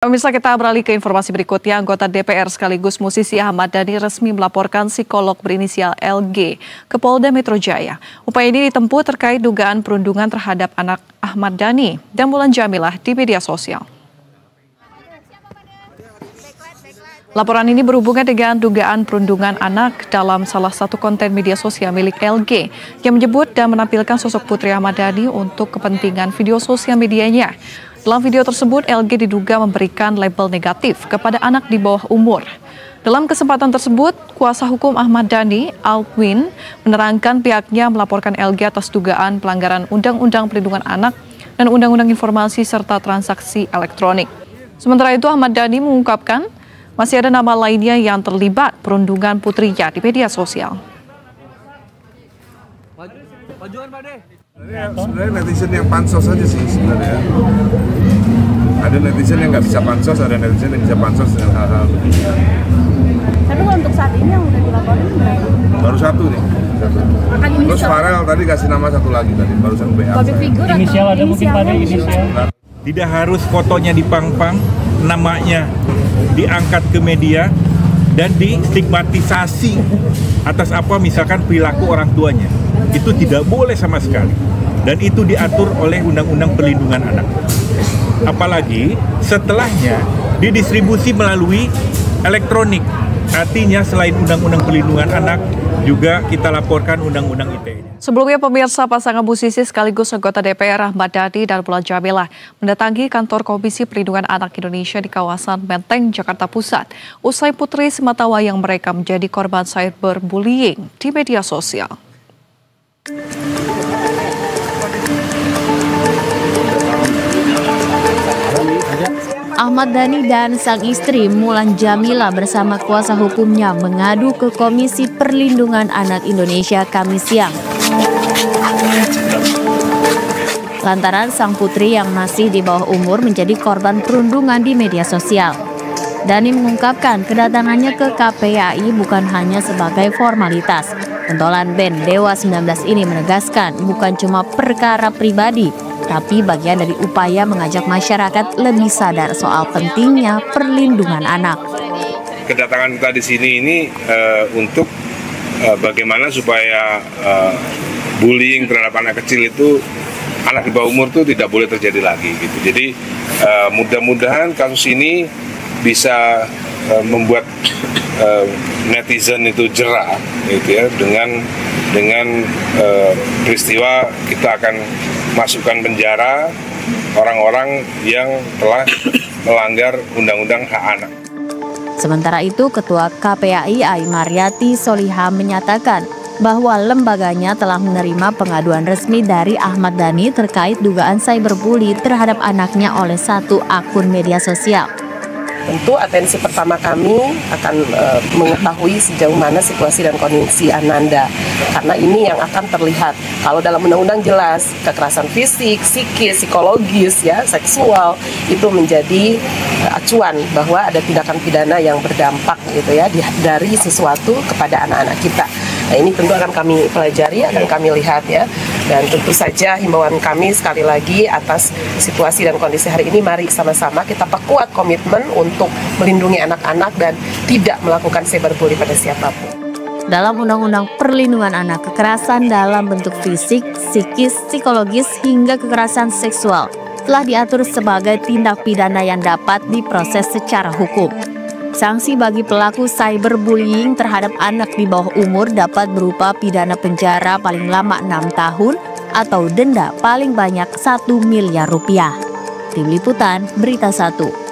Pemirsa, kita beralih ke informasi berikutnya. Anggota DPR sekaligus musisi Ahmad Dhani resmi melaporkan psikolog berinisial LG ke Polda Metro Jaya. Upaya ini ditempuh terkait dugaan perundungan terhadap anak Ahmad Dhani dan Mulan Jamilah di media sosial. Laporan ini berhubungan dengan dugaan perundungan anak dalam salah satu konten media sosial milik LG yang menyebut dan menampilkan sosok Putri Ahmad Dhani untuk kepentingan video sosial medianya. Dalam video tersebut, LG diduga memberikan label negatif kepada anak di bawah umur. Dalam kesempatan tersebut, kuasa hukum Ahmad Dhani, Alwin, menerangkan pihaknya melaporkan LG atas dugaan pelanggaran Undang-Undang Perlindungan Anak dan Undang-Undang Informasi serta Transaksi Elektronik. Sementara itu, Ahmad Dhani mengungkapkan masih ada nama lainnya yang terlibat perundungan putrinya di media sosial. Sebenarnya netizen yang pansos aja sih sebenarnya. Ada netizen yang nggak bisa pansos, ada netizen yang bisa pansos dengan hal-hal begini. Tapi kalau untuk saat ini yang udah dilaporin berapa? Baru satu nih. Terus Farel tadi kasih nama satu lagi tadi, barusan BA. Inisial ada mungkin pada inisial. Tidak harus fotonya dipang-pang, namanya diangkat ke media dan distigmatisasi atas apa misalkan perilaku orang tuanya. Itu tidak boleh sama sekali. Dan itu diatur oleh Undang-Undang Perlindungan Anak. Apalagi setelahnya didistribusi melalui elektronik. Artinya selain Undang-Undang Perlindungan Anak, juga kita laporkan Undang-Undang ITE. Sebelumnya, pemirsa, pasangan musisi sekaligus anggota DPR Ahmad Dhani dan Mulan Jamilah mendatangi kantor Komisi Perlindungan Anak Indonesia di kawasan Menteng, Jakarta Pusat. Usai putri sematawayang mereka menjadi korban cyberbullying di media sosial. Ahmad Dhani dan sang istri Mulan Jamilah bersama kuasa hukumnya mengadu ke Komisi Perlindungan Anak Indonesia Kamis siang. Lantaran sang putri yang masih di bawah umur menjadi korban perundungan di media sosial. Dhani mengungkapkan kedatangannya ke KPAI bukan hanya sebagai formalitas. Pentolan band Dewa 19 ini menegaskan bukan cuma perkara pribadi, tapi bagian dari upaya mengajak masyarakat lebih sadar soal pentingnya perlindungan anak. Kedatangan kita di sini ini untuk bagaimana supaya bullying terhadap anak kecil itu, anak di bawah umur itu tidak boleh terjadi lagi gitu. Jadi mudah-mudahan kasus ini bisa membuat netizen itu jera gitu ya, dengan peristiwa kita akan masukkan penjara orang-orang yang telah melanggar Undang-Undang Hak Anak. Sementara itu, Ketua KPAI Ai Mariati Soliha menyatakan bahwa lembaganya telah menerima pengaduan resmi dari Ahmad Dhani terkait dugaan cyberbully terhadap anaknya oleh satu akun media sosial. Tentu atensi pertama kami akan mengetahui sejauh mana situasi dan kondisi Ananda, karena ini yang akan terlihat. Kalau dalam undang-undang jelas kekerasan fisik, psikis, psikologis, ya, seksual itu menjadi acuan bahwa ada tindakan pidana yang berdampak gitu ya dari sesuatu kepada anak-anak kita. Nah, ini tentu akan kami pelajari, akan kami lihat ya. Dan tentu saja himbauan kami sekali lagi atas situasi dan kondisi hari ini, mari sama-sama kita perkuat komitmen untuk melindungi anak-anak dan tidak melakukan cyberbully pada siapapun. Dalam Undang-Undang Perlindungan Anak, kekerasan dalam bentuk fisik, psikis, psikologis, hingga kekerasan seksual telah diatur sebagai tindak pidana yang dapat diproses secara hukum. Sanksi bagi pelaku cyberbullying terhadap anak di bawah umur dapat berupa pidana penjara paling lama 6 tahun atau denda paling banyak 1 miliar rupiah. Tim Liputan, Berita 1.